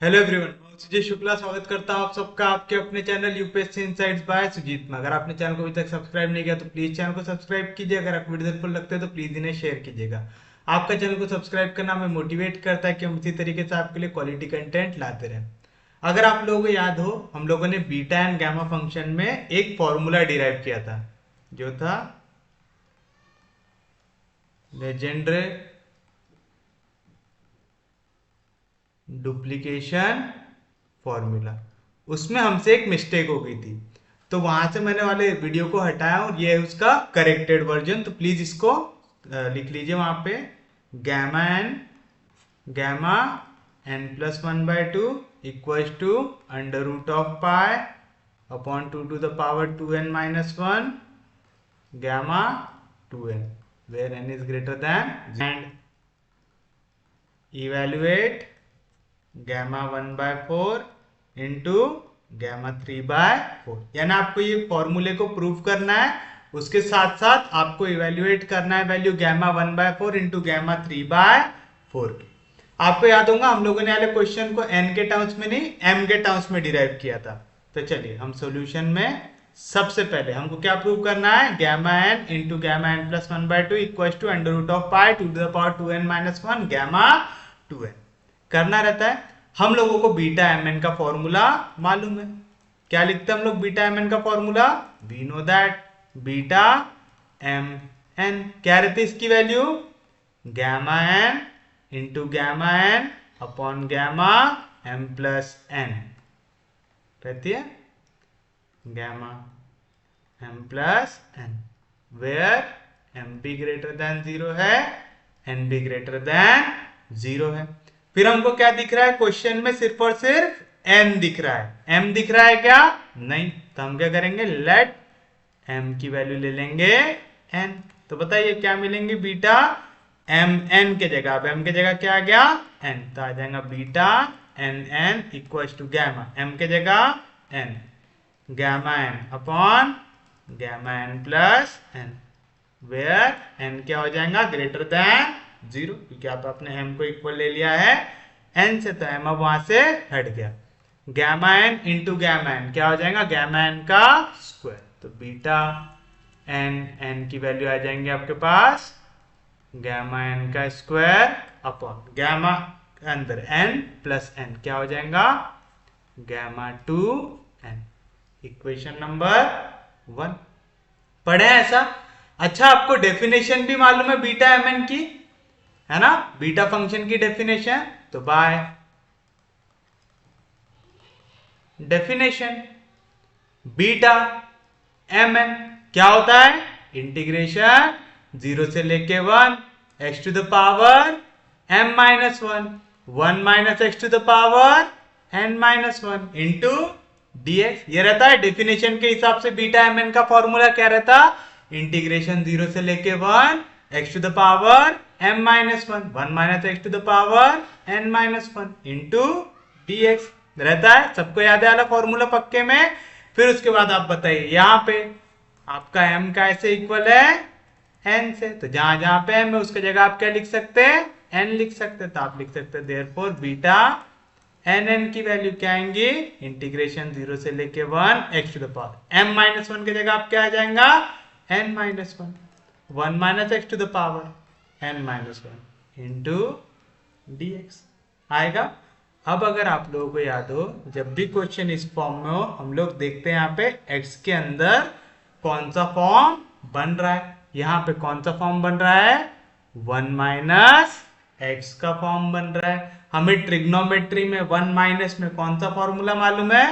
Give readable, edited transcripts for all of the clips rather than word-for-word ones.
Hello everyone, मैं सुजीत शुक्ला स्वागत करता हूं आप सबका आपके अपने channel UPSC insights by Sujeet में। अगर आपने चैनल को अभी तक सब्सक्राइब नहीं किया तो प्लीज चैनल को सब्सक्राइब कीजिए। अगर आपको वीडियो हेल्पफुल लगते हैं तो प्लीज इन्हें शेयर कीजिएगा। आपका चैनल को सब्सक्राइब करना हमें मोटिवेट करता है कि हम इसी तरीके से आपके लिए क्वालिटी कंटेंट लाते रहें। अगर आप लोगों को याद हो, हम लोगों ने बीटा एंड गामा फंक्शन में एक फॉर्मूला डिराइव किया था जो था लेजेंड्रे डुप्लीकेशन फॉर्मूला। उसमें हमसे एक मिस्टेक हो गई थी, तो वहां से मैंने वाले वीडियो को हटाया और ये है उसका करेक्टेड वर्जन। तो प्लीज इसको लिख लीजिए वहां पे, gamma n plus 1/2 equals to under root of pi upon 2 to the power 2n minus 1 gamma 2n where n is greater than and evaluate gamma 1/4 into gamma 3/4। यानी आपको ये फॉर्मूले को प्रूव करना है, उसके साथ साथ आपको इवेल्युएट करना है वैल्यू गैमा 1/4 इंटू गैमा 3/4 की। आपको याद होगा हम लोगों ने वाले क्वेश्चन को n के टर्म्स में नहीं m के टर्म्स में डिराइव किया था। तो चलिए हम सॉल्यूशन में सबसे पहले हमको क्या प्रूव करना है, gamma n into gamma n plus 1/2 equal to under root of pi 2 to the power 2n minus 1 gamma 2n करना रहता है। हम लोगों को बीटा एम एन का फॉर्मूला मालूम है। क्या लिखते हैं हम लोग बीटा एम एन का formula, we know that beta m n क्या रहती है इसकी value, gamma n into gamma n upon gamma m plus N रहती है, gamma m plus n where m be greater than 0 है, एन बी ग्रेटर देन 0 है। फिर हमको क्या दिख रहा है क्वेश्चन में, सिर्फ और सिर्फ n दिख रहा है, m दिख रहा है क्या नहीं। तो हम क्या करेंगे, लेट m की वैल्यू ले लेंगे n। तो बताइए क्या मिलेंगे, बीटा m n के जगह, अब m के जगह क्या आ गया n, तो आ जाएगा beta n n equal to gamma m के जगह n gamma n upon gamma n plus n where n क्या हो जाएगा ग्रेटर देन 0, क्योंकि आप अपने m को इक्वल ले लिया है n से, तो m अब वहां से हट गया। Gamma n into gamma n क्या हो जाएगा, गैमा n का स्क्वायर। तो बीटा n की वैल्यू आ जाएंगे आपके पास गैमा n का स्क्वायर अपॉन गैमा अंदर n प्लस n क्या हो जाएगा गैमा 2n। इक्वेशन नंबर 1 पढ़े ऐसा। अच्छा, आपको डेफिनेशन भी मालूम है बीटा एम एन की, है ना, बीटा फंक्शन की डेफिनेशन। तो by definition beta m n क्या होता है, इंटीग्रेशन 0 से लेके 1 x to the power m minus 1 minus x to the power n minus 1 into dx। ये रहता है डेफिनेशन के हिसाब से बीटा एम एन का फॉर्मूला क्या रहता, इंटीग्रेशन 0 से लेके 1 x to the power m minus 1 minus x to the power n minus 1 into dx रहता है। सबको याद है वाला फॉर्मूला पक्के में। फिर उसके बाद आप बताइए यहाँ पे आपका m का ऐसे इक्वल है n से, तो जहां जहां पे m है उसके जगह आप क्या लिख सकते हैं, n लिख सकते हैं। तो आप लिख सकते हैं देयरफॉर बीटा n की वैल्यू क्या आएंगी, इंटीग्रेशन 0 से लेके 1 x to the power m minus 1 की जगह आप क्या आ जाएगा n minus 1 minus x to the power n minus 1 into dx आएगा। अब अगर आप लोगों को याद हो, जब भी क्वेश्चन इस फॉर्म में हो, हम लोग देखते हैं यहाँ पे x के अंदर कौन सा फॉर्म बन रहा है। यहाँ पे कौन सा फॉर्म बन रहा है, 1 माइनस x का फॉर्म बन रहा है। हमें ट्रिग्नोमेट्री में 1 माइनस में कौन सा फॉर्मूला मालूम है,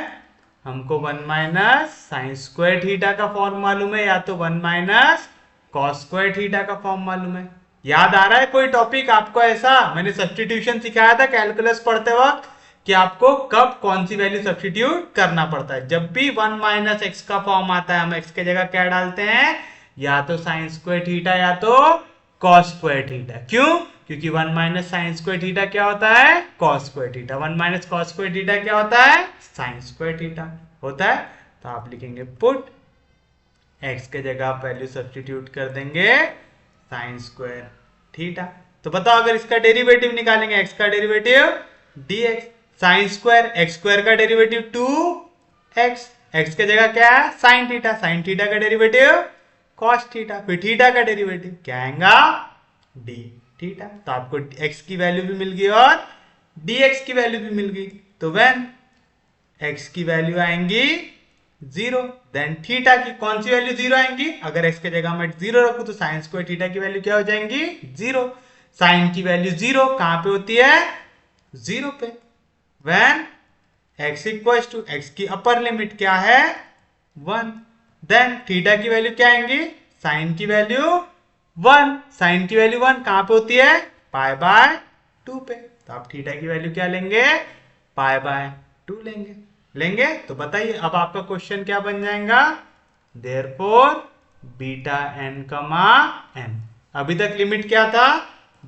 हमको 1 माइनस साइन स्क्वायर थीटा का फॉर्म मालूम है, या तो 1 माइनस कॉस स्क्वायर थीटा का फॉर्म मालूम है। याद आ रहा है कोई टॉपिक आपको ऐसा, मैंने सब्स्टिट्यूशन सिखाया था कैलकुलस पढ़ते वक्त कि आपको कब कौन सी वैल्यू सब्स्टिट्यूट करना पड़ता है। जब भी 1 माइनस एक्स का फॉर्म आता है, हम एक्स के जगह क्या डालते हैं, या तो साइन स्क्वायर थीटा या तो कॉस स्क्वायर थीटा। क्यों, क्योंकि 1 माइनस साइन स्क्वायर थीटा क्या होता है, cos square theta. 1 minus cos square theta क्या होता है, साइन स्क्वायर थीटा होता है। तो आप लिखेंगे पुट x के जगह आप वैल्यू सब्स्टिट्यूट कर देंगे साइन स्क्वायर थीटा। तो बताओ अगर इसका डेरिवेटिव निकालेंगे, x का derivative dx, sine square, x square का डेरिवेटिव 2x, एक्स की जगह क्या है साइन थीटा, साइन थीटा का डेरिवेटिव कॉस थीटा, फिर थीटा का डेरिवेटिव क्या आएगा डी थीटा। तो आपको x की वैल्यू भी मिल गई और dx की वैल्यू भी मिल गई। तो व्हेन x की वैल्यू आएंगी 0, देन थीटा की कौन सी वैल्यू 0 आएंगी, अगर x की जगह मैं 0 रखूं तो साइन स्क्वायर थीटा की वैल्यू क्या हो जाएंगी 0। साइन की वैल्यू 0 कहां पे होती है 0 पे। When x equals to x की अपर लिमिट क्या है 1, देन थीटा की वैल्यू क्या आएंगी साइन की वैल्यू 1, साइन की वैल्यू 1 कहां पे होती है पाई बाय 2 पे। तो आप थीटा की वैल्यू क्या लेंगे पाई बाय 2 लेंगे। तो बताइए अब आपका क्वेश्चन क्या बन जाएगा, देयरफॉर बीटा एन कमा एन। अभी तक लिमिट क्या था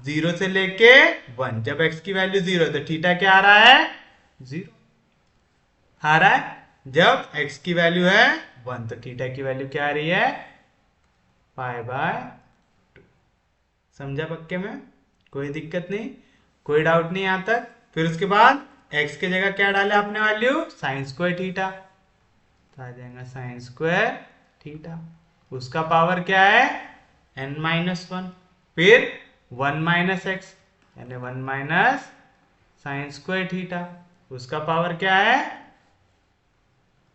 0 से लेके 1, जब x की वैल्यू 0 है तो थीटा क्या आ रहा है 0 आ रहा है, जब x की वैल्यू है 1 तो थीटा की वैल्यू क्या आ रही है पाई बाय 2। समझा पक्के में, कोई दिक्कत नहीं, कोई डाउट नहीं यहां तक। फिर उसके बाद x की जगह क्या डाले आपने वैल्यू साइन स्क्वायर थीटा, तो आ जाएगा साइन स्क्वायर थीटा, उसका पावर क्या है n-1, फिर 1 माइनस एक्स यानी 1 माइनस साइन स्क्वायर थीटा, उसका पावर क्या है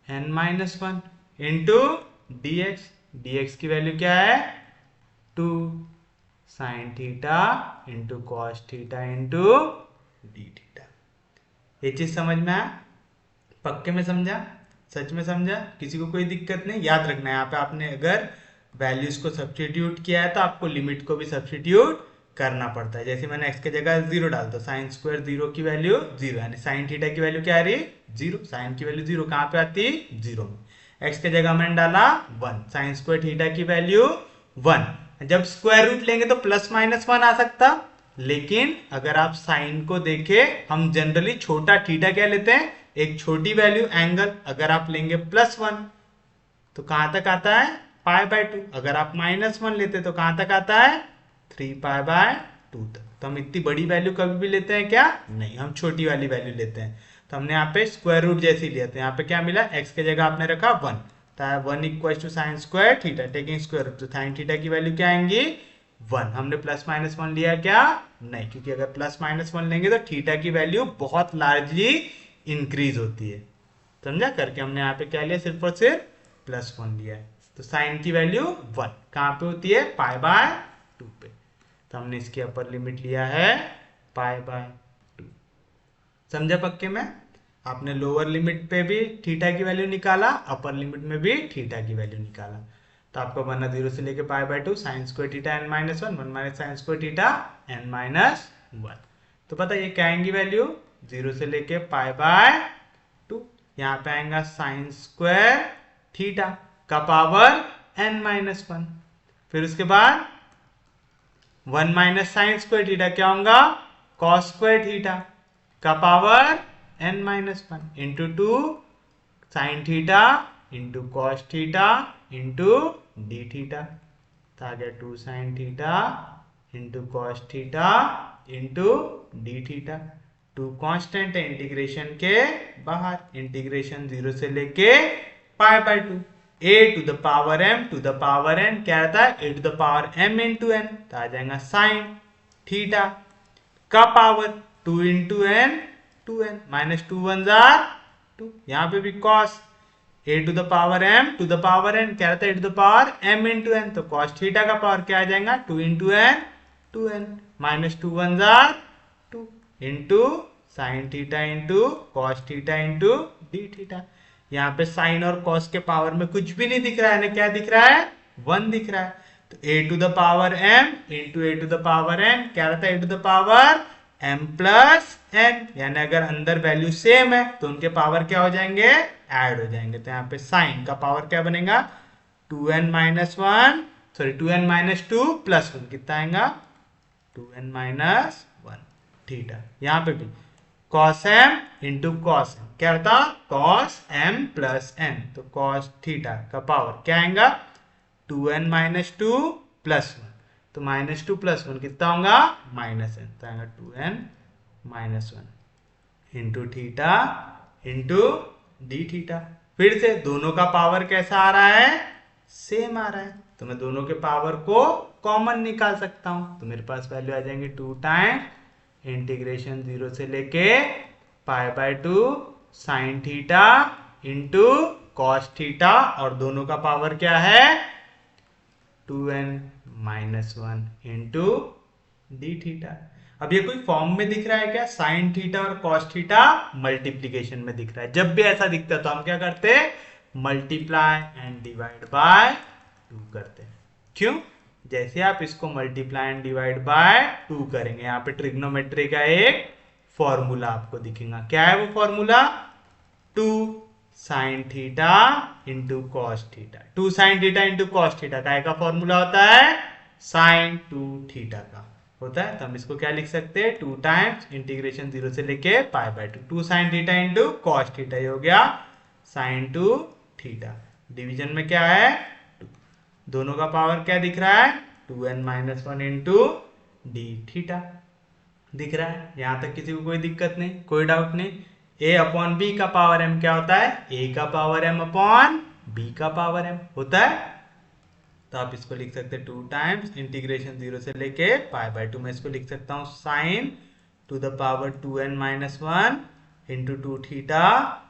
n-1 इंटू dx, dx की वैल्यू क्या है 2 sine theta into cos theta into d theta. ये चीज समझ में आया, पक्के में समझा, सच में समझा, किसी को कोई दिक्कत नहीं। याद रखना है यहाँ पे आपने अगर वैल्यूज को सब्स्टिट्यूट किया है तो आपको लिमिट को भी सब्स्टिट्यूट करना पड़ता है। जैसे मैंने x की जगह 0 डाल दो, साइन स्क्वायर 0 की वैल्यू 0 यानी साइन थीटा की वैल्यू क्या आ रही 0, साइन की वैल्यू 0 कहां पे आती 0 में। x की जगह मैंने डाला 1, साइन स्क्वायर थीटा की वैल्यू 1, जब स्क्वायर रूट लेंगे तो प्लस माइनस 1 आ सकता, लेकिन अगर आप साइन को देखें हम जनरली छोटा थीटा क्या लेते हैं एक छोटी वैल्यू एंगल, अगर आप लेंगे +1 तो कहां तक आता है पाई बाय 2, अगर आप -1 लेते तो कहां तक आता है 3 पाई बाय 2 तक। तो हम इतनी बड़ी वैल्यू कभी भी लेते हैं क्या नहीं, हम छोटी वाली वैल्यू लेते हैं। तो हमने यहाँ पे स्क्वायर रूट जैसी लिया, तो यहाँ पे क्या मिला x की जगह आपने रखा 1, तो 1 equal to sine square theta taking square root, तो साइन थीटा की वैल्यू क्या आएंगी 1। हमने +-1 लिया क्या नहीं, क्योंकि अगर +-1 लेंगे तो थीटा की वैल्यू बहुत लार्जली इंक्रीज होती है। समझा, करके हमने यहाँ पे क्या लिया सिर्फ और सिर्फ +1 लिया है। तो साइन की वैल्यू 1 कहां पे होती है पाई बाय 2 पे, तो हमने इसकी अपर लिमिट लिया है पाई बाय 2। समझा पक्के में, आपने लोअर लिमिट पे भी थीटा की वैल्यू निकाला, अपर लिमिट में भी थीटा की वैल्यू निकाला, तो आपको बना 0 से लेके pi by 2 sign square theta n-1, 1 minus sign square theta n-1। तो पता ये क्या आएंगी वैल्यू 0 से लेके पाई बाय 2, यहाँ पे आएगा साइन स्क्वायर थीटा का पावर n-1, फिर उसके बाद 1 माइनस साइन स्क्वायर थीटा क्या होगा कॉस स्क्वायर थीटा का power n-1 into 2 sine theta into cos theta into d theta, तो आ गया 2 sine theta into cos theta into d theta. 2 constant है इंटीग्रेशन के बाहर, इंटीग्रेशन 0 से लेके pi by 2, a to the power m to the power n क्या रहता है a to the power m into n, तो आ जाएगा साइन थीटा का power 2 into n 2n minus 2 1 2, यहाँ पे भी cos a to the power m to the power n क्या रहता है a to the power m into n, तो कॉस थीटा का पावर क्या आ जाएगा 2 into n 2n minus 2 1 2 into sine theta into cos theta into d theta. यहाँ पे साइन और कॉस के पावर में कुछ भी नहीं दिख रहा है, क्या दिख रहा है 1 दिख रहा है, तो a to the power m into a to the power n क्या रहता है a to the power m plus n, यानी अगर अंदर वैल्यू सेम है तो उनके पावर क्या हो जाएंगे ऐड हो जाएंगे। तो यहाँ पे साइन का पावर क्या बनेगा 2n minus 1 sorry 2n minus 2 plus 1 कितना आएगा 2n माइनस 1 थीटा। यहाँ पे भी cos m into cos m क्या रहता cos m प्लस n, तो cos थीटा का पावर क्या आएगा 2n माइनस 2 प्लस 1, तो माइनस 2 प्लस 1 कितना होगा -n, तो आएगा 2n minus 1 into theta into d theta. फिर से दोनों का पावर कैसा आ रहा है, सेम आ रहा है, तो मैं दोनों के पावर को कॉमन निकाल सकता हूं, तो मेरे पास वैल्यू आ जाएंगी 2 टाइम्स इंटीग्रेशन 0 से लेके π/2 sine theta into cos theta, और दोनों का पावर क्या है 2n-1 इंटू डी थीटा। अब ये कोई फॉर्म में दिख रहा है क्या, साइन थीटा और कॉस थीटा मल्टीप्लीकेशन में दिख रहा है। जब भी ऐसा दिखता है तो हम क्या करते हैं, मल्टीप्लाई एंड डिवाइड बाय 2 करते हैं। क्यों, जैसे आप इसको मल्टीप्लाई एंड डिवाइड बाय 2 करेंगे, यहाँ पे ट्रिग्नोमेट्री का एक फॉर्मूला आपको दिखेगा। क्या है वो formula, 2 sine theta into cos theta. 2 sine theta into cos theta का फॉर्मूला होता है साइन 2 थीटा का होता है, तो हम इसको क्या लिख सकते हैं, 2 टाइम्स इंटीग्रेशन 0 से लेके π/2 2 sine theta into cos theta, ये हो गया साइन 2 थीटा। डिवीजन में क्या है 2, दोनों का पावर क्या दिख रहा है 2n-1 इंटू डी थीटा दिख रहा है। यहां तक किसी को कोई दिक्कत नहीं, कोई डाउट नहीं। a/b का पावर m क्या होता है, a का पावर m/b का पावर m होता है, तो आप इसको लिख सकते हैं 2 टाइम्स इंटीग्रेशन 0 से लेके π/2 में इसको लिख सकता हूं sine to the power 2n-1 into 2 theta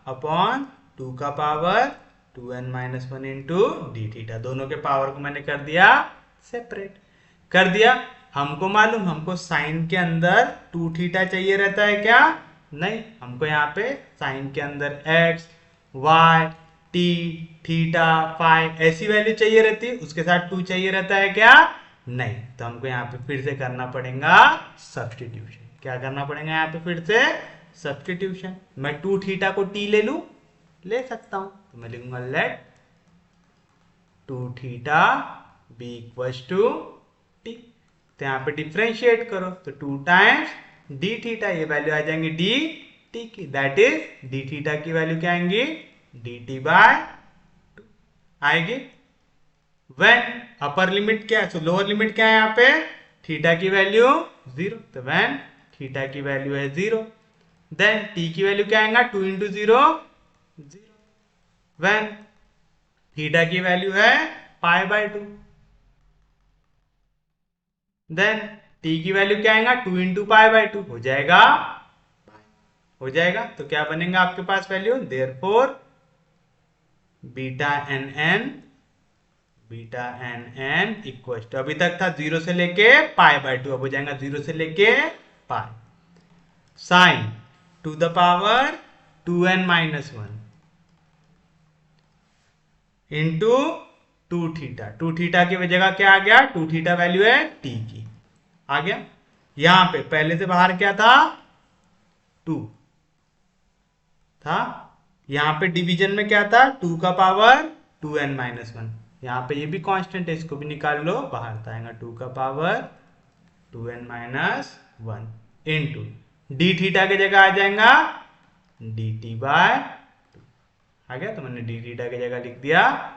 upon 2 का power 2n-1 into d theta. दोनों के पावर को मैंने कर दिया सेपरेट कर दिया। हमको मालूम, हमको साइन के अंदर 2 थीटा चाहिए रहता है क्या, नहीं, हमको यहाँ पे साइन के अंदर x y t theta phi ऐसी वैल्यू चाहिए रहती है, उसके साथ 2 चाहिए रहता है क्या, नहीं, तो हमको यहाँ पे फिर से करना पड़ेगा सब्स्टिट्यूशन। क्या करना पड़ेगा यहाँ पे फिर से सब्स्टिट्यूशन। मैं 2 थीटा को t ले लूं, ले सकता हूं, तो मैं लिखूंगा let 2 theta be equals to t, तो यहाँ पे डिफ्रेंशिएट करो, तो 2 टाइम्स डी थीटा, ये वैल्यू आ जाएंगी डी टी की, दैट इज डी थीटा की वैल्यू क्या आएंगी डी टी बाय 2 आएगी। व्हेन अपर लिमिट क्या है, तो लोअर लिमिट क्या है यहाँ पे, थीटा की वैल्यू 0, तो व्हेन थीटा की वैल्यू है 0 देन टी की वैल्यू क्या आएगा 2 इंटू 0 0, व्हेन थीटा की वैल्यू है π/2 देन t की वैल्यू क्या आएगा 2 इंटू π/2 हो जाएगा, हो जाएगा, तो क्या बनेगा आपके पास value, therefore beta n n equal to, अभी तक था 0 से लेके π/2, अब हो जाएगा 0 से लेके π, sine to the power 2n-1 into 2 theta, 2 theta की जगह क्या आ गया 2 थीटा वैल्यू है t की आ गया। यहां पे पहले से बाहर क्या था 2 था, यहां पे डिवीजन में क्या था 2 का पावर 2n-1, यहां पे ये भी कांस्टेंट है, इसको भी निकाल लो, बाहर था आएगा 2 का power 2n-1 into d theta की जगह आ जाएगा डी टी बाय 2 आ गया, तो मैंने डी थीटा की जगह लिख दिया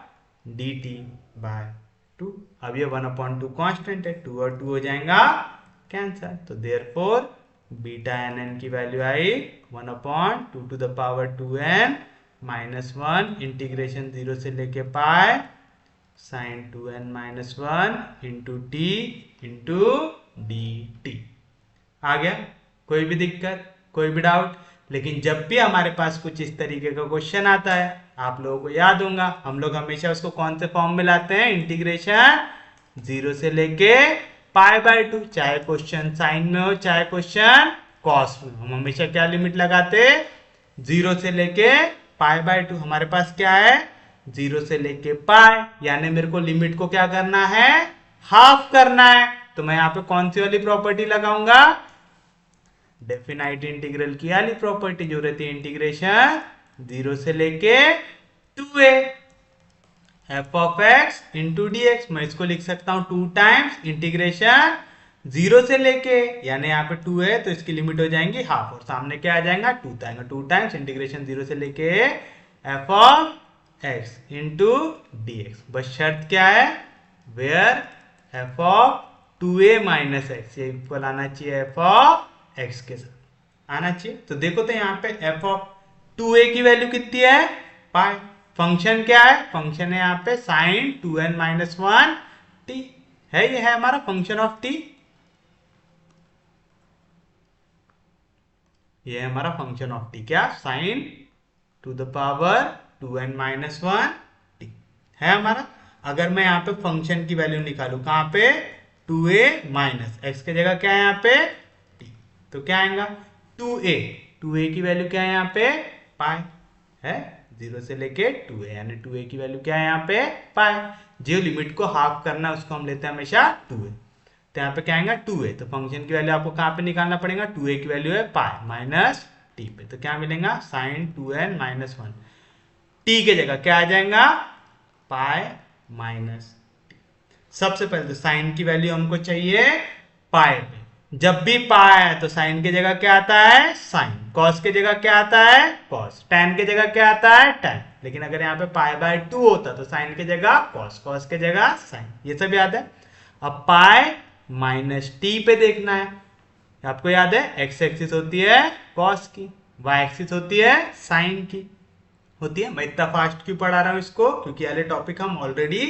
डी टी बाय 2। अब ये 1/2 कांस्टेंट है, 2 और 2 हो जाएगा कैंसर, तो देयरफॉर बीटा एन एन की वैल्यू आई 1/2 to the power 2n-1 integration 0 से लेके pi sine 2n-1 into t into d t आ गया। कोई भी दिक्कत, कोई भी डाउट, लेकिन जब भी हमारे पास कुछ इस तरीके का क्वेश्चन आता है, आप लोगों को याद होगा, हम लोग हमेशा उसको कौन से फॉर्म में लाते हैं, इंटीग्रेशन 0 से लेके π/2, चाहे क्वेश्चन साइन में हो चाहे क्वेश्चन कॉस में, हम हमेशा क्या लिमिट लगाते 0 से लेके π/2। हमारे पास क्या है 0 से लेके पाई, यानी मेरे को लिमिट को क्या करना है हाफ करना है, तो मैं यहाँ पे कौन सी वाली प्रॉपर्टी लगाऊंगा, डेफिनाइट इंटीग्रल की वाली प्रॉपर्टी जो रहती है इंटीग्रेशन 0 से लेके 2a f of x into d x. मैं इसको लिख सकता हूं 2 टाइम्स इंटीग्रेशन 0 से लेके, यानी यहाँ पे 2 है तो इसकी लिमिट हो जाएंगी हाफ, और सामने क्या आ जाएगा 2 आएगा, 2 टाइम्स इंटीग्रेशन 0 से लेके f of x into d x. बस शर्त क्या है, where f of 2a minus x, ये इक्वल आना चाहिए f ऑफ x के साथ। आना चाहिए। तो देखो तो यहाँ पे एफ ऑफ 2a की वैल्यू कितनी है, पाई। फंक्शन क्या है, फंक्शन है यहाँ पे साइन 2n माइनस 1 t है, ये है हमारा फंक्शन ऑफ t, ये है हमारा फंक्शन ऑफ t, क्या, sign to the power 2n minus 1 t है हमारा। अगर मैं यहाँ पे फंक्शन की वैल्यू निकालू कहाँ पे, 2a माइनस x की जगह क्या है यहाँ पे t, तो क्या आएगा 2a, 2a की वैल्यू क्या है यहाँ पे पाई है, 0 से लेके 2a, यानी 2a की वैल्यू क्या है यहाँ पे पाई। जो लिमिट को हाफ करना है उसको हम लेते हैं हमेशा 2a, तो यहाँ पे क्या आएगा 2a, तो फंक्शन की वैल्यू आपको कहाँ पे निकालना पड़ेगा, 2a की वैल्यू है पाई माइनस t पे, तो क्या मिलेगा साइन 2n माइनस 1, t के जगह क्या आ जाएगा पाई माइनस t। सबसे पहले तो साइन की वैल्यू हमको चाहिए पाई पे, जब भी पाई है तो साइन की जगह क्या आता है साइन, कॉस की जगह क्या आता है कॉस, टैन की जगह क्या आता है टैन। लेकिन अगर यहाँ पे पाई बाय 2 होता तो साइन की जगह कॉस, कॉस की जगह साइन, ये सब याद है। अब पाई माइनस टी पे देखना है, आपको याद है एक्स एक्सिस होती है कॉस की, वाई एक्सिस होती है साइन की होती है। मैं इतना फास्ट क्यों पढ़ा रहा हूं इसको, क्योंकि वाले टॉपिक हम ऑलरेडी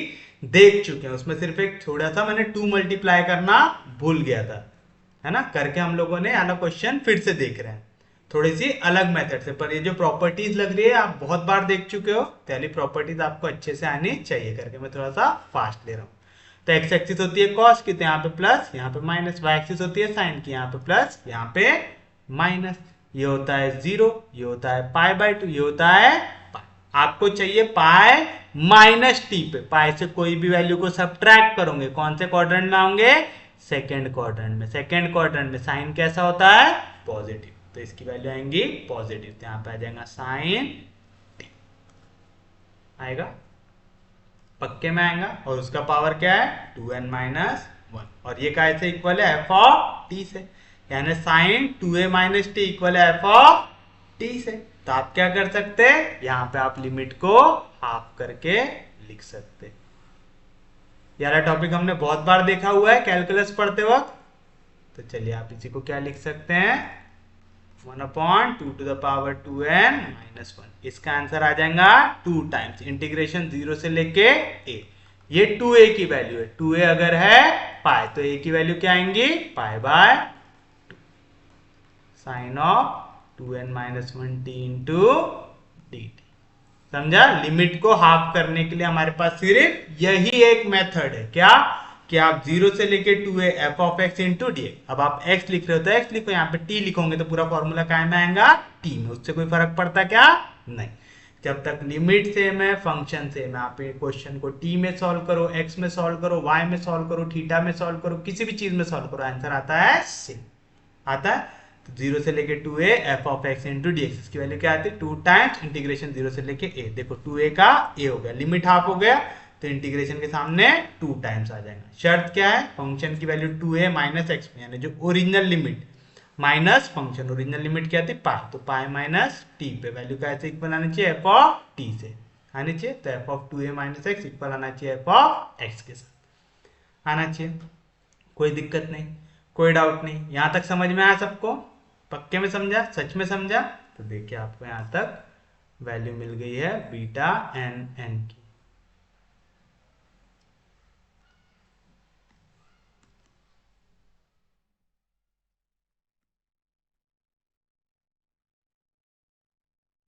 देख चुके हैं, उसमें सिर्फ एक थोड़ा सा मैंने 2 मल्टीप्लाई करना भूल गया था, है ना, करके हम लोगों ने वाला क्वेश्चन फिर से देख रहे हैं थोड़ी सी अलग मेथड से। पर ये जो प्रॉपर्टीज लग रही है आप बहुत बार देख चुके हो, पहली प्रॉपर्टीज आपको अच्छे से आनी चाहिए, करके मैं थोड़ा सा फास्ट ले रहा हूँ। तो एक्स एक्सिस होती है कॉस की, तो यहाँ पे प्लस, यहाँ पे माइनस, वाई एक्सिस होती है साइन की, यहाँ पे प्लस, यहाँ पे माइनस, ये होता है 0, ये होता है पाई बाय 2, ये होता है पाई। आपको चाहिए पाई माइनस टी पे, पाई से कोई भी वैल्यू को सब्ट्रैक्ट करोगे, कौन से क्वाड्रेंट में आओगे, सेकेंड क्वाड्रेंट में। सेकेंड क्वाड्रेंट में साइन कैसा होता है पॉजिटिव, तो इसकी वैल्यू आएंगी पॉजिटिव, तो यहाँ पे आ जाएगा साइन टी आएगा, पक्के में आएगा। और उसका पावर क्या है 2n माइनस 1, और ये कैसे इक्वल है एफ ऑफ टी से, यानी sine 2a minus t equal है एफ ऑफ टी से। तो आप क्या कर सकते हैं, यहाँ पे आप लिमिट को हाफ करके लिख सकते हैं। यार टॉपिक हमने बहुत बार देखा हुआ है कैलकुलस पढ़ते वक्त, तो चलिए आप इसी को क्या लिख सकते हैं 1/2 to the power 2n minus 1, इसका आंसर आ जाएगा 2 टाइम्स इंटीग्रेशन 0 से लेके a, ये 2a की वैल्यू है, 2a अगर है पाई तो a की वैल्यू क्या आएंगी pi by 2, sine of 2n minus 1t into dt। समझा, लिमिट को हाफ करने के लिए हमारे पास सिर्फ यही एक मेथड है, क्या, कि आप 0 से लेके 2a F of x into D. अब आप x लिख रहे हो तो x लिखो, यहाँ पे t लिखोगे तो पूरा फॉर्मूला काय में आएगा t में, उससे कोई फर्क पड़ता क्या नहीं। जब तक लिमिट सेम है फंक्शन सेम है, आप क्वेश्चन को t में सॉल्व करो, x में सॉल्व करो, y में सॉल्व करो, थीटा में सॉल्व करो, किसी भी चीज में सॉल्व करो, आंसर आता है सेम आता है। 0 से लेके 2a F of x into d x, इसकी वैल्यू क्या आती है 2 टाइम्स इंटीग्रेशन 0 से लेके a। देखो 2a का a हो गया, लिमिट हाफ हो गया तो इंटीग्रेशन के सामने 2 टाइम्स आ जाएगा। शर्त क्या है, फंक्शन की वैल्यू 2a माइनस एक्स में, यानी जो original limit minus function, original limit क्या थी पाई, तो पाई माइनस टी पे वैल्यू कैसे इक्वल आनी चाहिए एफ ऑफ टी से आनी चाहिए, तो F of 2a minus x equal आना चाहिए एफ ऑफ एक्स के साथ आना चाहिए। कोई दिक्कत नहीं, कोई डाउट नहीं, यहां तक समझ में आया सबको, पक्के में समझा, सच में समझा। तो देखिए आपको यहां तक वैल्यू मिल गई है बीटा एन एन की।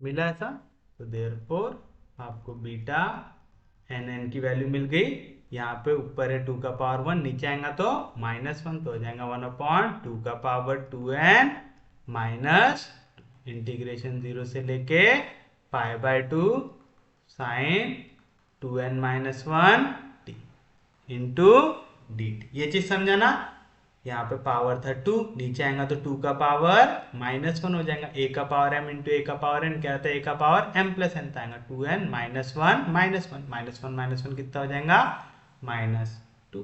मिला ऐसा, तो देयरफॉर आपको बीटा एन एन की वैल्यू मिल गई। यहाँ पे ऊपर है 2 का पावर 1, नीचे आएगा तो -1, तो हो जाएगा 1/2 का पावर 2n माइनस इंटीग्रेशन 0 से लेके pi by 2 sine 2n minus 1 t into dt। ये चीज समझा ना, यहाँ पे पावर था 2, नीचे आएगा तो 2 का पावर -1 हो जाएगा, a का पावर m इंटू a का पावर n, क्या होता है a का पावर m प्लस n, आएगा 2n माइनस 1 माइनस 1 कितना हो जाएगा -2।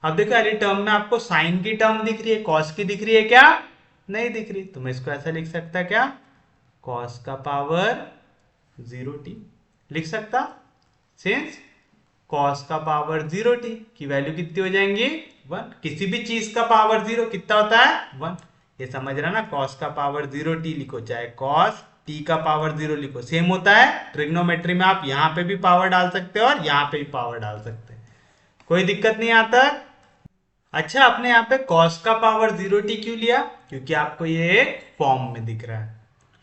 अब देखो यार टर्म में आपको साइन की टर्म दिख रही है, कॉस की दिख रही है क्या, नहीं दिख रही, तो मैं इसको ऐसा लिख सकता क्या, कॉस का पावर 0t लिख सकता, सिंस कॉस का पावर 0t की वैल्यू कितनी हो जाएंगी 1, किसी भी चीज का पावर 0 कितना होता है 1, ये समझ रहा ना, कॉस का पावर 0 टी लिखो चाहे कॉस टी का पावर 0 लिखो, सेम होता है। ट्रिग्नोमेट्री में आप यहाँ पे भी पावर डाल सकते हो और यहाँ पे भी पावर डाल सकते हैं, कोई दिक्कत नहीं आता। अच्छा, आपने यहाँ पे cos का पावर 0 टी क्यों लिया? क्योंकि आपको ये एक फॉर्म में दिख रहा है।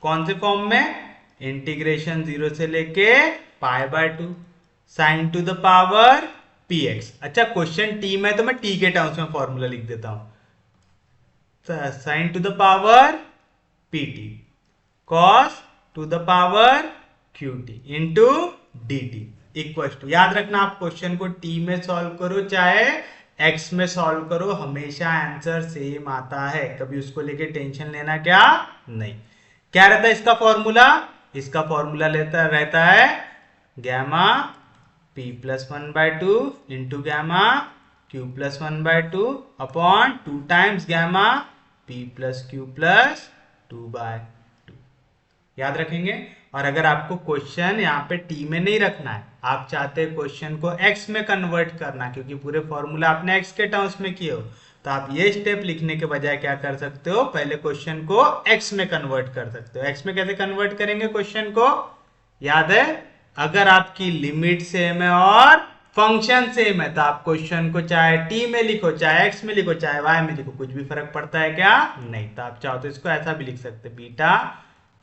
कौन से फॉर्म में? इंटीग्रेशन 0 से लेके π/2 sine to the power px। अच्छा, क्वेश्चन टी में तो मैं टी के टर्म्स में फॉर्मूला लिख देता हूं, sine to the power pt cos to the power qt into dt equal to, याद रखना आप क्वेश्चन को टी में सॉल्व करो चाहे एक्स में सॉल्व करो, हमेशा आंसर सेम आता है, कभी उसको लेके टेंशन लेना क्या नहीं। क्या रहता है इसका फॉर्मूला? इसका फॉर्मूला लेता रहता है gamma p plus 1/2 into gamma q plus 1/2 upon 2 times gamma p plus q plus 2/2। याद रखेंगे। और अगर आपको क्वेश्चन यहाँ पे टी में नहीं रखना है, आप चाहते हैं क्वेश्चन को एक्स में कन्वर्ट करना, क्योंकि पूरे फॉर्मूला आपने एक्स के टर्म्स में किए हो, तो आप ये स्टेप लिखने के बजाय क्या कर सकते हो, पहले क्वेश्चन को एक्स में कन्वर्ट कर सकते हो। एक्स में कैसे कन्वर्ट करेंगे क्वेश्चन को? याद है, अगर आपकी लिमिट सेम है और फंक्शन सेम है तो आप क्वेश्चन को चाहे टी में लिखो चाहे एक्स में लिखो चाहे वाई में लिखो, कुछ भी फर्क पड़ता है क्या? नहीं। तो आप चाहो तो इसको ऐसा भी लिख सकते, बीटा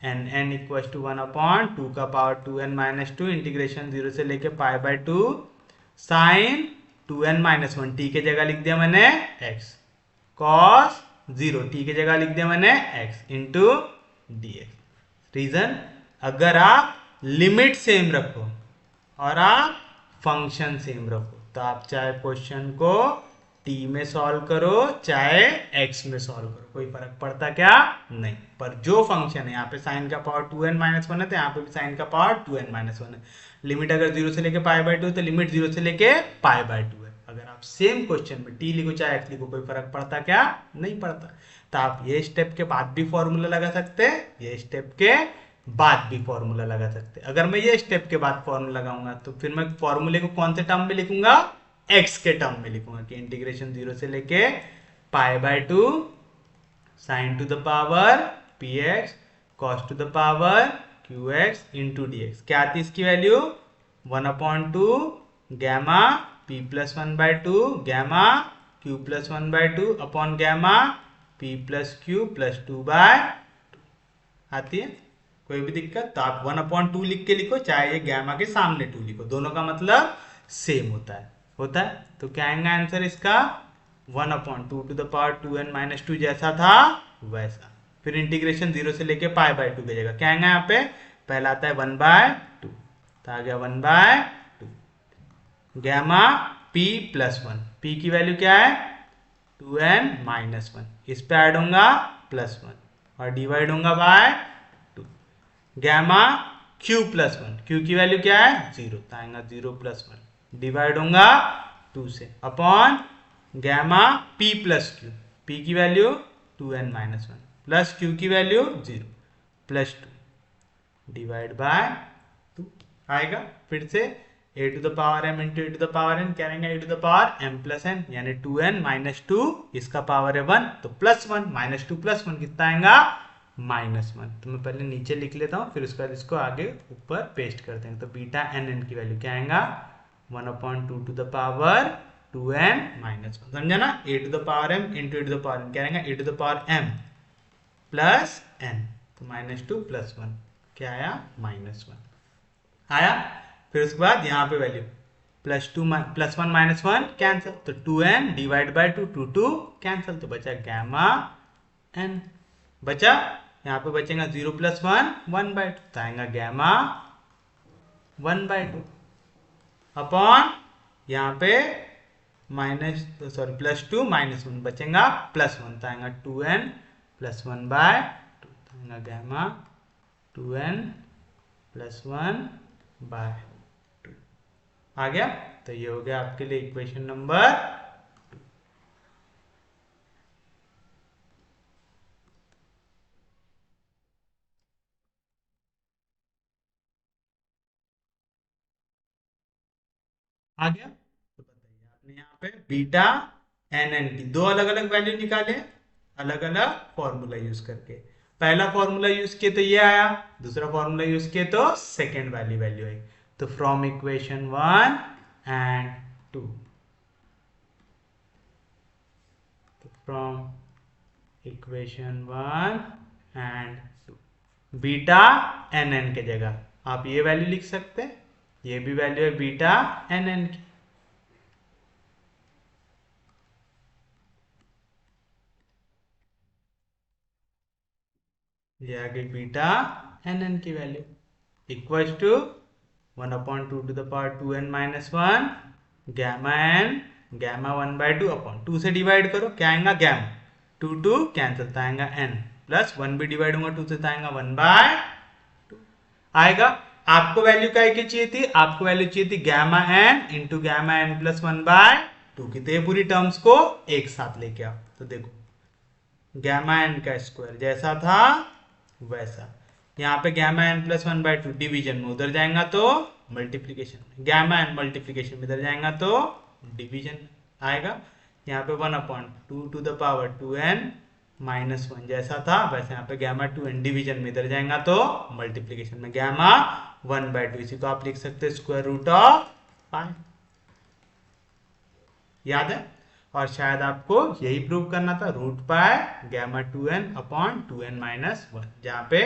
n इक्वल टू 1/2 का पावर 2n-2 इंटीग्रेशन 0 से लेके π/2 साइन 2n-1 टी के जगह लिख दिया मैंने x, cos 0 टी के जगह लिख दिया मैंने x इंटू dx। रीजन, अगर आप लिमिट सेम रखो और आप फंक्शन सेम रखो तो आप चाहे क्वेश्चन को टी में सॉल्व करो चाहे एक्स में सॉल्व करो, कोई फर्क पड़ता क्या नहीं। पर जो फंक्शन है, यहाँ पे साइन का पावर 2n-1 है तो यहाँ पे भी साइन का पावर 2n-1 है। लिमिट अगर 0 से लेके π/2 तो लिमिट 0 से लेके π/2 है। अगर आप सेम क्वेश्चन में टी लिखो चाहे एक्स लिखो, कोई फर्क पड़ता क्या? नहीं पड़ता। तो आप ये स्टेप के बाद भी फॉर्मूला लगा सकते हैं, ये स्टेप के बाद भी फॉर्मूला लगा सकते हैं। अगर मैं ये स्टेप के बाद फॉर्मूला लगाऊंगा तो फिर मैं फॉर्मूले को कौन से टर्म में लिखूंगा? एक्स के टर्म में लिखूंगा कि इंटीग्रेशन 0 से लेके π/2 sine to the power px cos to the power qx into dx। क्या आती है इसकी value? 1/2 gamma p plus 1/2 gamma q plus 1/2 upon gamma p plus q plus 2/2 आती है। कोई भी दिक्कत? तो आप 1/2 लिख के लिखो चाहे ये गैमा के सामने 2 लिखो, दोनों का मतलब सेम होता है। तो क्या आएगा आंसर इसका? 1/2 टू द पावर 2n-2 जैसा था वैसा। फिर इंटीग्रेशन 0 से लेके π/2 की जगह क्या आएगा यहाँ पे? पहला आता है 1/2 तो आ गया 1/2 गैमा p प्लस 1, p की वैल्यू क्या है? 2n-1, इस पे ऐड होगा प्लस 1 और डिवाइड होगा by 2 gamma q plus 1, q की वैल्यू क्या है? 0 तो आएगा 0 प्लस 1 डिवाइड होगा 2 से upon gamma p plus q, p की वैल्यू 2n-1 प्लस q की वैल्यू 0 प्लस 2 डिवाइड बाय 2 आएगा। फिर से a to the power m into a to the power n, क्या रहेंगे? a to the power m plus n यानी 2n-2, इसका power है 1 तो प्लस 1 -2 प्लस 1 कितना आएगा? -1। तो मैं पहले नीचे लिख लेता हूँ फिर उसके बाद इसको आगे ऊपर पेस्ट कर देंगे। तो बीटा n की वैल्यू क्या आएगा? 1/2 टू द पावर 2n-1, समझा ना? a to the power m into a to the power n, क्या रहेगा? a to the power m plus n, तो -2 प्लस 1 क्या आया? -1 आया। फिर उसके बाद यहाँ पे वैल्यू प्लस 1 -1 कैंसिल, तो 2n डिवाइड बाय 2 2 कैंसिल, तो बचा गैमा n बचा। यहाँ पे बचेगा 0 प्लस 1 1/2 तो आएगा गैमा 1/2 अपॉन यहाँ पे प्लस 2 -1 बचेगा प्लस 1 तो आएगा 2n प्लस 1/2 तो आएगा गैमा 2n प्लस 1/2 आ गया। तो ये हो गया आपके लिए इक्वेशन नंबर 2। आ गया। तो बताइए, आपने यहाँ पे बीटा एन एन की दो अलग अलग वैल्यू निकाले, अलग अलग फॉर्मूला यूज करके। पहला फॉर्मूला यूज किए तो ये आया, दूसरा फॉर्मूला यूज किए तो सेकेंड वाली वैल्यू आई। तो फ्रॉम इक्वेशन 1 एंड 2, तो from equation 1 and 2, beta n n के जगह आप ये वैल्यू लिख सकते हैं, ये भी वैल्यू है बीटा एन एन की। ये आ गई बीटा एन एन की value equal to 1/2 to the power 2n minus 1 gamma n, gamma 1/2 upon 2 से डिवाइड करो, क्या आएगा गैमा, 2 कैंसिल आएगा n, प्लस 1 भी डिवाइड होगा 2 से आएगा 1/2 आएगा। आपको वैल्यू क्या चाहिए थी, आपको वैल्यू चाहिए थी gamma n into gamma n plus 1/2 की। तो ये पूरी टर्म्स को एक साथ लेके आओ, तो देखो गैमा एन का स्क्वायर जैसा था वैसा, यहाँ पे गैमा एन प्लस 1/2 डिवीजन में उधर जाएगा तो मल्टीप्लीकेशन में, गैमा एन मल्टीप्लीकेशन में इधर जाएगा तो डिवीजन आएगा। यहाँ पे 1/2 to the power 2n minus 1 जैसा था वैसे यहाँ पे गैमा 2n डिवीजन में इधर जाएगा तो मल्टीप्लीकेशन में गैमा 1/2, इसी को आप लिख सकते हैं स्क्वायर रूट ऑफ पाई। याद है? और शायद आपको यही प्रूव करना था, root pi gamma 2n upon 2n minus 1, जहां पे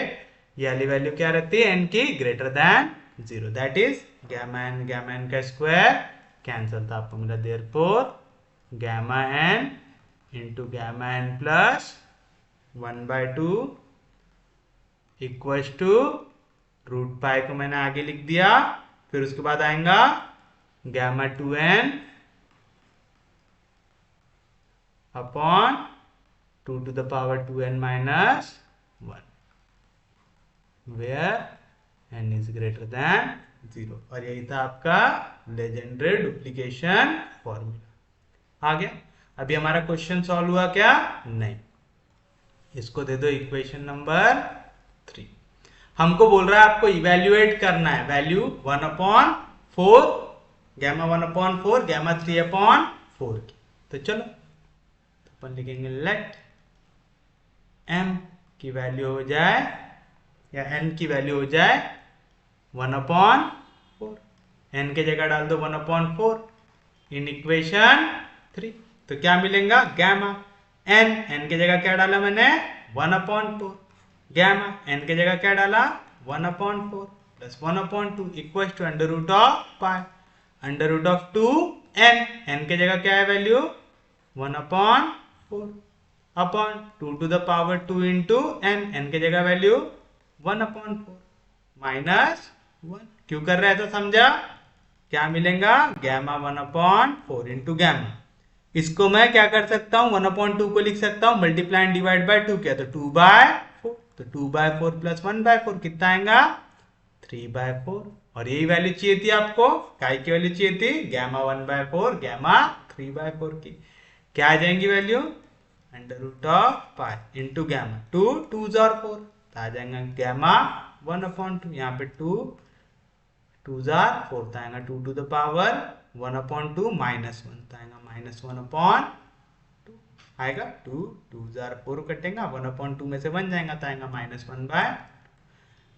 ये वाली वैल्यू क्या रहती है n की greater than 0, that is gamma n का स्क्वायर कैंसल था, आपको मिला therefore gamma n into gamma n plus 1/2 equals to root pi को मैंने आगे लिख दिया, फिर उसके बाद आएगा gamma 2n upon 2 to the power 2n minus 1 where n is greater than 0। और यही था आपका लेजेंडरी डुप्लीकेशन फॉर्मूला। आ गया? अभी हमारा क्वेश्चन सॉल्व हुआ क्या? नहीं। इसको दे दो इक्वेशन नंबर 3। हमको बोल रहा है आपको इवेल्युएट करना है वैल्यू 1/4 गैमा 1/4 गैमा 3/4 की। तो चलो अपन लिखेंगे लेट m की वैल्यू हो जाए या n की वैल्यू हो जाए 1/4, n के जगह डाल दो 1/4 इन इक्वेशन 3, तो क्या मिलेगा गैमा n के जगह क्या डाला मैंने 1/4, गैमा n के जगह क्या डाला 1/4 plus 1/2 equal to under root of pi, under root of 2n के जगह क्या है value 1/4 upon 2 to the power 2 into n के जगह वैल्यू 1/4 माइनस 1। क्यों कर रहे हैं तो समझा? क्या मिलेगा गैमा 1/4 इंटू गैमा, इसको मैं क्या कर सकता हूँ 1/2 को लिख सकता हूँ मल्टीप्लाई एंड डिवाइड बाय 2 किया तो 2/4, तो 2/4 प्लस 1/4 कितना आएगा 3/4। और यही वैल्यू चाहिए थी आपको, काय की वैल्यू चाहिए थी गैमा 1/4 गैमा 3/4 की। क्या आ जाएंगी value under root of pi into gamma 2 2s और 4, तो आ जाएगा गैमा 1/2, यहाँ पे 2 2s और 4 तो आएगा 2 टू द पावर 1/2 माइनस 1 तो आएगा माइनस 1/2 आएगा, 2 2s और 4 कटेगा 1/2 में से 1 जाएगा तो आएगा माइनस 1/,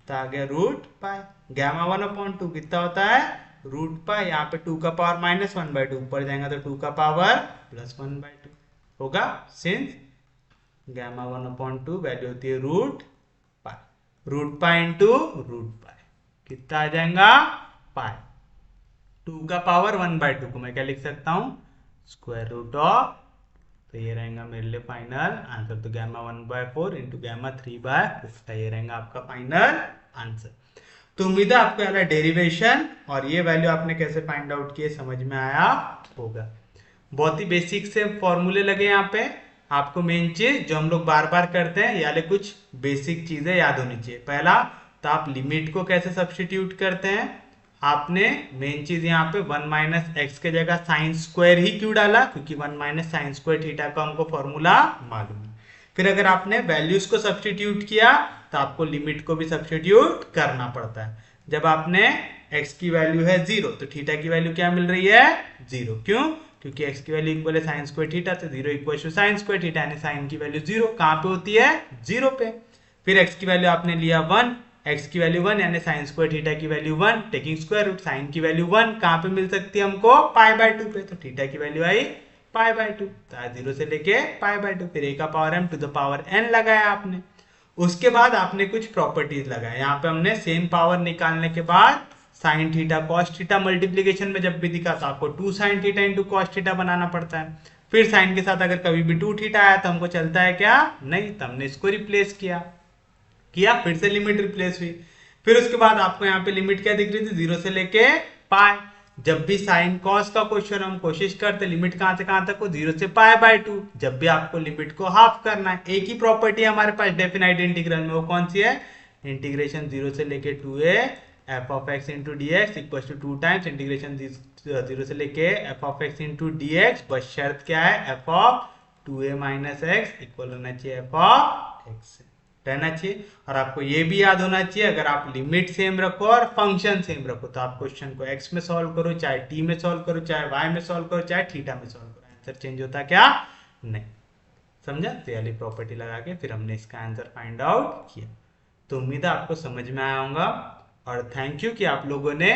तो आ गया रूट पाई। गैमा 1/2 कितना होता है रूट पाई, यहाँ पे 2 का पावर माइनस 1/2 ऊपर जाएगा तो 2 का पावर प्लस 1/2 होगा, सिंस गैमा 1/2 वैल्यू होती है root pi into root pi, कितना आ जाएगा पाई, 2 का पावर 1/2 को मैं क्या लिख सकता हूँ स्क्वायर रूट ऑफ, तो ये रहेगा मेरे लिए फाइनल आंसर। तो गैमा 1/4 इंटू गैमा 3/4 ये रहेगा आपका फाइनल आंसर। तो उम्मीद है आपको यार डेरिवेशन और ये वैल्यू आपने कैसे फाइंड आउट किए समझ में आया होगा। बहुत ही बेसिक से फॉर्मूले लगे यहाँ पे, आपको मेन चीज जो हम लोग बार बार करते हैं यानी कुछ बेसिक चीजें याद होनी चाहिए। पहला तो आप लिमिट को कैसे सब्स्टिट्यूट करते हैं, आपने मेन चीज यहाँ पे 1 माइनस एक्स के जगह साइन स्क्वायर ही क्यों डाला, क्योंकि 1 माइनस साइन स्क्वायर थीटा का हमको फॉर्मूला मालूम है। फिर अगर आपने वैल्यूज को सब्स्टिट्यूट किया तो आपको लिमिट को भी सब्स्टिट्यूट करना पड़ता है। जब आपने x की वैल्यू है 0 तो थीटा की वैल्यू क्या मिल रही है 0, क्यों, क्योंकि x की वैल्यू इक्वल है साइन स्क्वायर थीटा, तो 0 equal to sine square theta, यानी साइन की वैल्यू 0 कहाँ पे होती है, 0 पे। फिर x की वैल्यू आपने लिया 1, x की वैल्यू 1 यानी साइन स्क्वायर थीटा की value 1, taking square root, sine की वैल्यू 1 कहाँ पे मिल सकती है हमको, π/2 पे, तो थीटा की वैल्यू आई π/2, तो 0 से लेके π/2, फिर a का power m to the power n लगाया आपने। उसके बाद आपने कुछ प्रॉपर्टीज लगाए, यहाँ पे हमने सेम पावर निकालने के बाद sine theta cos theta multiplication में जब भी दिखा तो आपको 2 sine theta into cos theta बनाना पड़ता है। फिर साइन के साथ अगर कभी भी 2 थीटा आया तो हमको चलता है क्या, नहीं, तो हमने इसको रिप्लेस किया, फिर से लिमिट रिप्लेस हुई। फिर उसके बाद आपको यहाँ पे लिमिट क्या दिख रही थी, 0 से लेके पाई। जब भी साइन कॉस का क्वेश्चन हम कोशिश करते लिमिट कहां से कहां तक हो, 0 से π/2। जब भी आपको लिमिट को हाफ करना है, एक ही प्रॉपर्टी है हमारे पास डेफिनाइट इंटीग्रल में, वो कौन सी है, इंटीग्रेशन 0 से लेके 2a f of x into dx equal to 2 times integration 0 से लेके f of x into dx, बस शर्त क्या है, f of 2a minus x equal होना चाहिए f of x रहना चाहिए। और आपको ये भी याद होना चाहिए, अगर आप लिमिट सेम रखो और फंक्शन सेम रखो तो आप क्वेश्चन को x में सॉल्व करो, चाहे t में सॉल्व करो, चाहे y में सॉल्व करो, चाहे थीटा में सॉल्व करो, आंसर चेंज होता क्या, नहीं। समझा, तो ये वाली प्रॉपर्टी लगा के फिर हमने इसका आंसर फाइंड आउट किया। तो उम्मीद है आपको समझ में आया होगा, और थैंक यू कि आप लोगों ने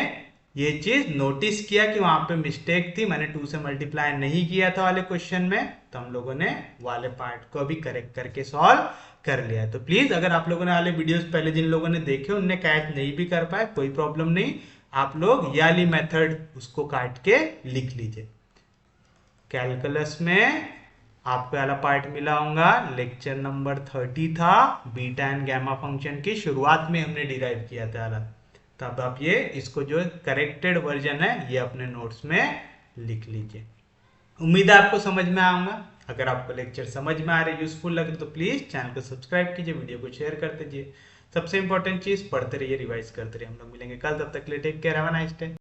ये चीज नोटिस किया कि वहां पे मिस्टेक थी, मैंने 2 से मल्टीप्लाई नहीं किया था वाले क्वेश्चन में, तो हम लोगों ने वाले पार्ट को भी करेक्ट करके सॉल्व कर लिया है। तो प्लीज अगर आप लोगों ने वाले वीडियोस पहले जिन लोगों ने देखे उनने कैच नहीं भी कर पाए, कोई प्रॉब्लम नहीं, आप लोग ये वाली मेथड उसको काट के लिख लीजिए। कैलकुलस में आपको वाला पार्ट मिला होगा, लेक्चर नंबर 30 था, बीटा एंड गामा फंक्शन की शुरुआत में हमने डिराइव किया था वाला। तब आप ये इसको जो करेक्टेड वर्जन है ये अपने नोट्स में लिख लीजिए। उम्मीद है आपको समझ में आऊंगा। अगर आपको लेक्चर समझ में आ रहे, यूजफुल लगे तो प्लीज चैनल को सब्सक्राइब कीजिए, वीडियो को शेयर कर दीजिए। सबसे इंपॉर्टेंट चीज, पढ़ते रहिए, रिवाइज करते रहिए। हम लोग मिलेंगे कल, तब तक के लिए take care, have a nice day.